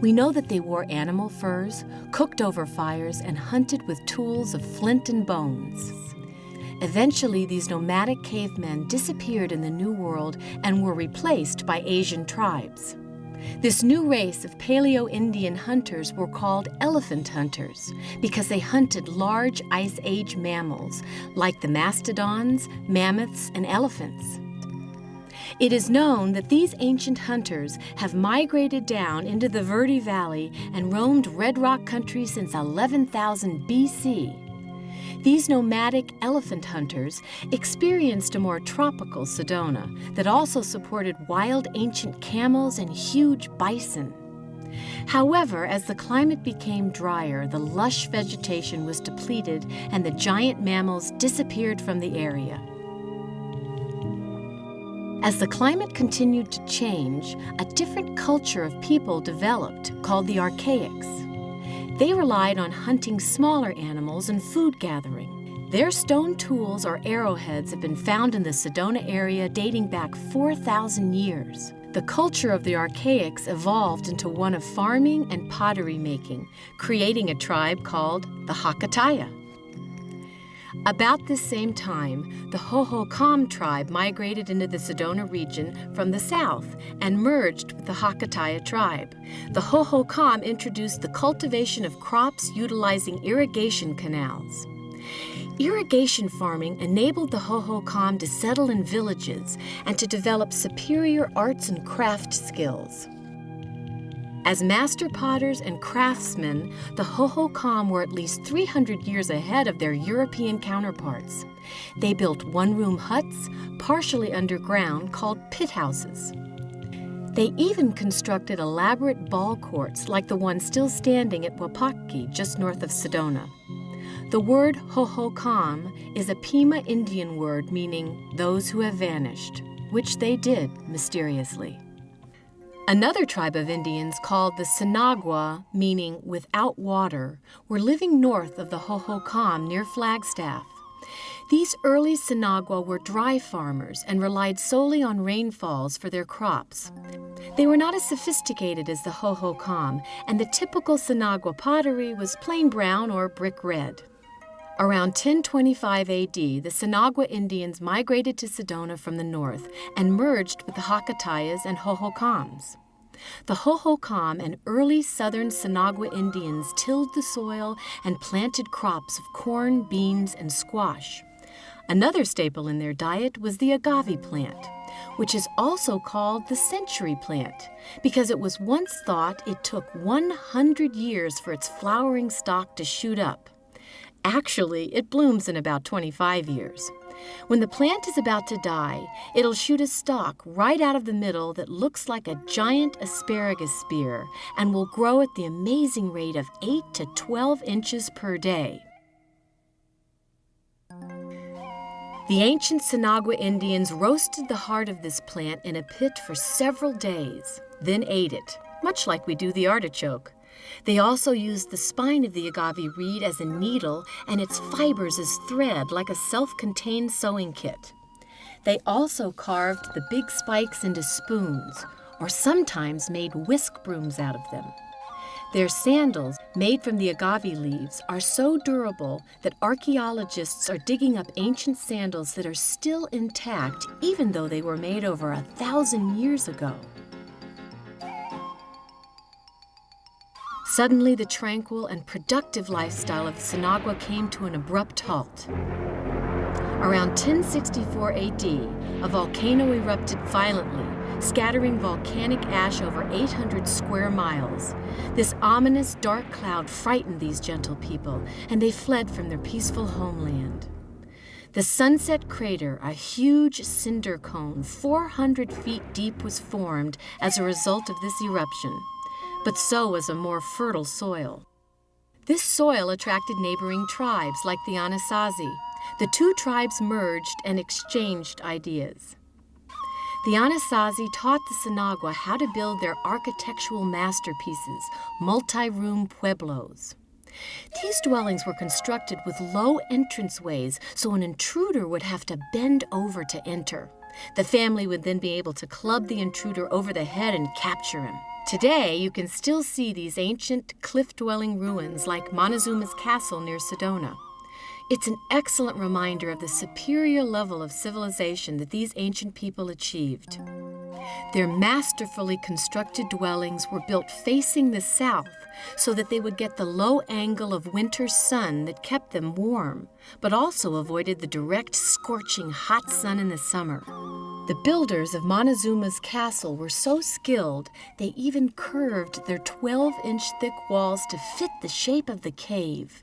We know that they wore animal furs, cooked over fires, and hunted with tools of flint and bones. Eventually, these nomadic cavemen disappeared in the New World and were replaced by Asian tribes. This new race of Paleo-Indian hunters were called elephant hunters because they hunted large Ice Age mammals like the mastodons, mammoths, and elephants. It is known that these ancient hunters have migrated down into the Verde Valley and roamed Red Rock country since 11,000 BC. These nomadic elephant hunters experienced a more tropical Sedona that also supported wild ancient camels and huge bison. However, as the climate became drier, the lush vegetation was depleted and the giant mammals disappeared from the area. As the climate continued to change, a different culture of people developed called the Archaics. They relied on hunting smaller animals and food gathering. Their stone tools or arrowheads have been found in the Sedona area dating back 4,000 years. The culture of the Archaics evolved into one of farming and pottery making, creating a tribe called the Hohokam. About this same time, the Hohokam tribe migrated into the Sedona region from the south and merged with the Hohokam tribe. The Hohokam introduced the cultivation of crops utilizing irrigation canals. Irrigation farming enabled the Hohokam to settle in villages and to develop superior arts and craft skills. As master potters and craftsmen, the Hohokam were at least 300 years ahead of their European counterparts. They built one-room huts, partially underground, called pit houses. They even constructed elaborate ball courts like the one still standing at Wapaki, just north of Sedona. The word Hohokam is a Pima Indian word meaning those who have vanished, which they did mysteriously. Another tribe of Indians called the Sinagua, meaning without water, were living north of the Hohokam near Flagstaff. These early Sinagua were dry farmers and relied solely on rainfalls for their crops. They were not as sophisticated as the Hohokam, and the typical Sinagua pottery was plain brown or brick red. Around 1025 AD, the Sinagua Indians migrated to Sedona from the north and merged with the Hohokam and Hohokams. The Hohokam and early southern Sinagua Indians tilled the soil and planted crops of corn, beans, and squash. Another staple in their diet was the agave plant, which is also called the century plant because it was once thought it took 100 years for its flowering stalk to shoot up. Actually, it blooms in about 25 years. When the plant is about to die, it'll shoot a stalk right out of the middle that looks like a giant asparagus spear and will grow at the amazing rate of 8 to 12 inches per day. The ancient Sinagua Indians roasted the heart of this plant in a pit for several days, then ate it, much like we do the artichoke. They also used the spine of the agave reed as a needle and its fibers as thread, like a self-contained sewing kit. They also carved the big spikes into spoons, or sometimes made whisk brooms out of them. Their sandals, made from the agave leaves, are so durable that archaeologists are digging up ancient sandals that are still intact, even though they were made over 1,000 years ago. Suddenly, the tranquil and productive lifestyle of the Sinagua came to an abrupt halt. Around 1064 AD, a volcano erupted violently, scattering volcanic ash over 800 square miles. This ominous dark cloud frightened these gentle people, and they fled from their peaceful homeland. The Sunset Crater, a huge cinder cone 400 feet deep, was formed as a result of this eruption. But so was a more fertile soil. This soil attracted neighboring tribes like the Anasazi. The two tribes merged and exchanged ideas. The Anasazi taught the Sinagua how to build their architectural masterpieces, multi-room pueblos. These dwellings were constructed with low entranceways, so an intruder would have to bend over to enter. The family would then be able to club the intruder over the head and capture him. Today, you can still see these ancient cliff-dwelling ruins like Montezuma's Castle near Sedona. It's an excellent reminder of the superior level of civilization that these ancient people achieved. Their masterfully constructed dwellings were built facing the south so that they would get the low angle of winter's sun that kept them warm, but also avoided the direct, scorching hot sun in the summer. The builders of Montezuma's castle were so skilled, they even curved their 12-inch thick walls to fit the shape of the cave.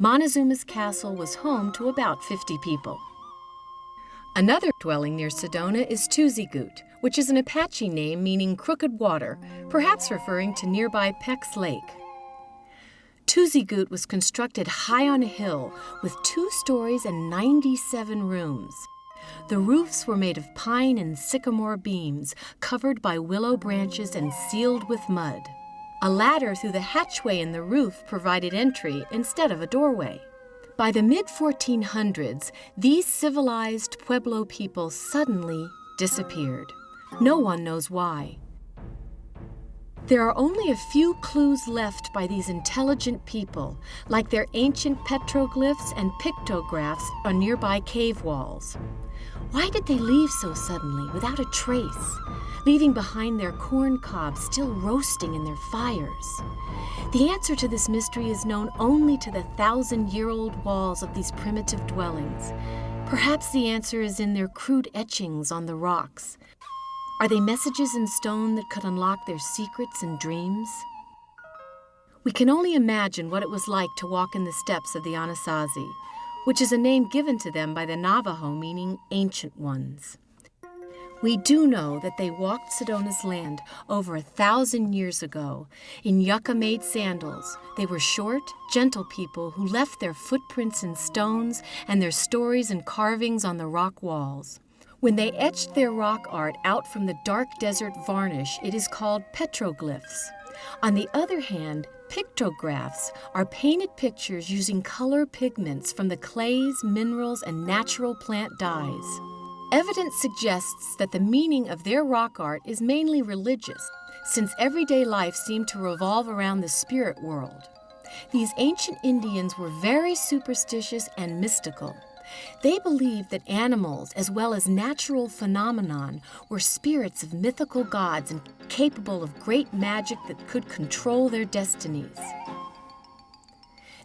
Montezuma's castle was home to about 50 people. Another dwelling near Sedona is Tuzigut, which is an Apache name meaning crooked water, perhaps referring to nearby Peck's Lake. Tuzigut was constructed high on a hill with 2 stories and 97 rooms. The roofs were made of pine and sycamore beams, covered by willow branches and sealed with mud. A ladder through the hatchway in the roof provided entry instead of a doorway. By the mid-1400s, these civilized Pueblo people suddenly disappeared. No one knows why. There are only a few clues left by these intelligent people, like their ancient petroglyphs and pictographs on nearby cave walls. Why did they leave so suddenly, without a trace, leaving behind their corn cobs still roasting in their fires? The answer to this mystery is known only to the 1,000-year-old walls of these primitive dwellings. Perhaps the answer is in their crude etchings on the rocks. Are they messages in stone that could unlock their secrets and dreams? We can only imagine what it was like to walk in the steps of the Anasazi, which is a name given to them by the Navajo meaning ancient ones. We do know that they walked Sedona's land over 1,000 years ago in yucca-made sandals. They were short, gentle people who left their footprints in stones and their stories and carvings on the rock walls. When they etched their rock art out from the dark desert varnish, it is called petroglyphs. On the other hand, pictographs are painted pictures using color pigments from the clays, minerals, and natural plant dyes. Evidence suggests that the meaning of their rock art is mainly religious, since everyday life seemed to revolve around the spirit world. These ancient Indians were very superstitious and mystical. They believed that animals, as well as natural phenomenon, were spirits of mythical gods and capable of great magic that could control their destinies.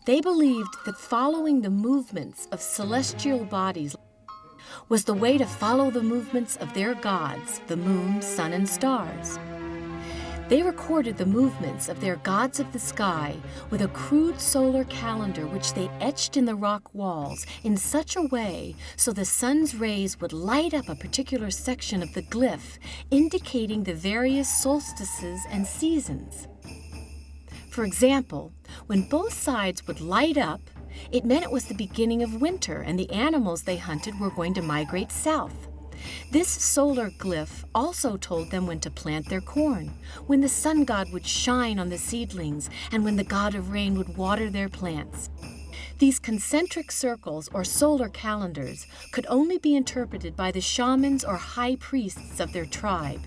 They believed that following the movements of celestial bodies was the way to follow the movements of their gods, the moon, sun, and stars. They recorded the movements of their gods of the sky with a crude solar calendar which they etched in the rock walls in such a way so the sun's rays would light up a particular section of the glyph, indicating the various solstices and seasons. For example, when both sides would light up, it meant it was the beginning of winter and the animals they hunted were going to migrate south. This solar glyph also told them when to plant their corn, when the sun god would shine on the seedlings, and when the god of rain would water their plants. These concentric circles, or solar calendars, could only be interpreted by the shamans or high priests of their tribe.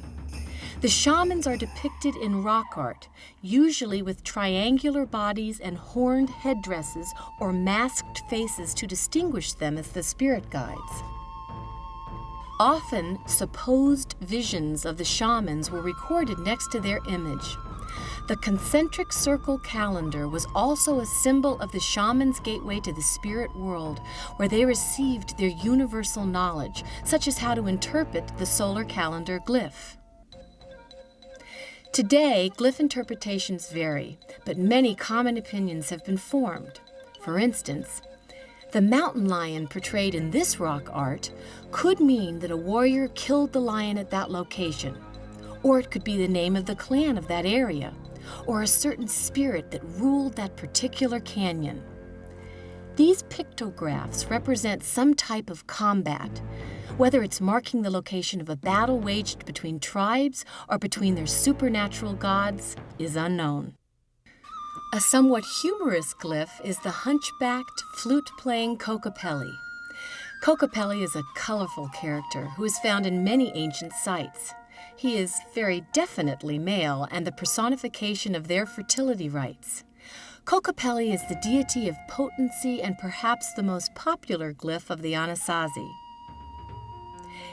The shamans are depicted in rock art, usually with triangular bodies and horned headdresses or masked faces to distinguish them as the spirit guides. Often, supposed visions of the shamans were recorded next to their image. The concentric circle calendar was also a symbol of the shaman's gateway to the spirit world, where they received their universal knowledge, such as how to interpret the solar calendar glyph. Today, glyph interpretations vary, but many common opinions have been formed. For instance, the mountain lion portrayed in this rock art could mean that a warrior killed the lion at that location, or it could be the name of the clan of that area, or a certain spirit that ruled that particular canyon. These pictographs represent some type of combat, whether it's marking the location of a battle waged between tribes or between their supernatural gods is unknown. A somewhat humorous glyph is the hunchbacked, flute-playing Kokopelli. Kokopelli is a colorful character who is found in many ancient sites. He is very definitely male and the personification of their fertility rites. Kokopelli is the deity of potency and perhaps the most popular glyph of the Anasazi.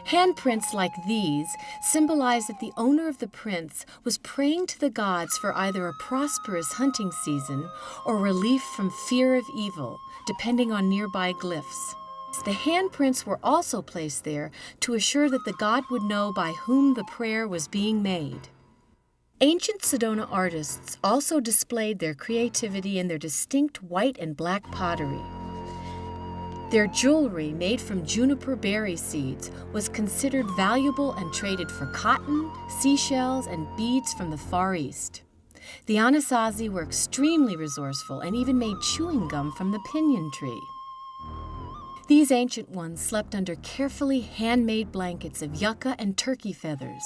Handprints like these symbolize that the owner of the prints was praying to the gods for either a prosperous hunting season or relief from fear of evil, depending on nearby glyphs. The handprints were also placed there to assure that the god would know by whom the prayer was being made. Ancient Sedona artists also displayed their creativity in their distinct white and black pottery. Their jewelry, made from juniper berry seeds, was considered valuable and traded for cotton, seashells, and beads from the Far East. The Anasazi were extremely resourceful and even made chewing gum from the pinyon tree. These ancient ones slept under carefully handmade blankets of yucca and turkey feathers,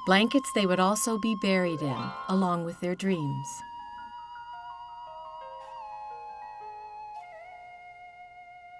blankets they would also be buried in, along with their dreams.